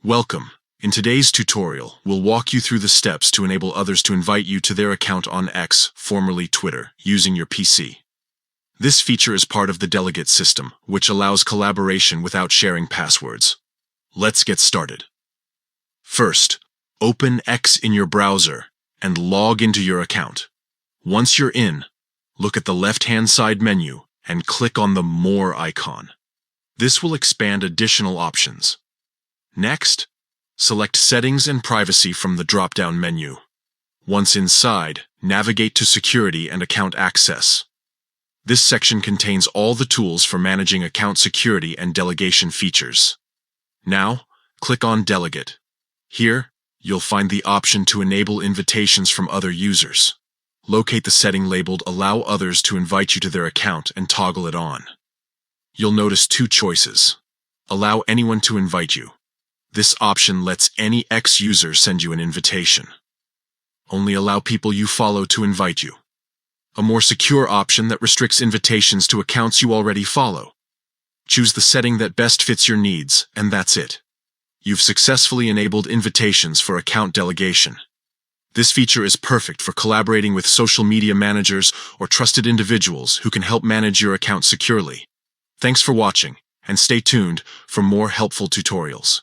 Welcome. In today's tutorial, we'll walk you through the steps to enable others to invite you to their account on X, formerly Twitter, using your PC. This feature is part of the Delegate system, which allows collaboration without sharing passwords. Let's get started. First, open X in your browser and log into your account. Once you're in, look at the left-hand side menu and click on the More icon. This will expand additional options. Next, select Settings and Privacy from the drop-down menu. Once inside, navigate to Security and Account Access. This section contains all the tools for managing account security and delegation features. Now, click on Delegate. Here, you'll find the option to enable invitations from other users. Locate the setting labeled Allow Others to Invite You to Their Account and toggle it on. You'll notice two choices. Allow anyone to invite you. This option lets any X user send you an invitation. Only allow people you follow to invite you. A more secure option that restricts invitations to accounts you already follow. Choose the setting that best fits your needs, and that's it. You've successfully enabled invitations for account delegation. This feature is perfect for collaborating with social media managers or trusted individuals who can help manage your account securely. Thanks for watching, and stay tuned for more helpful tutorials.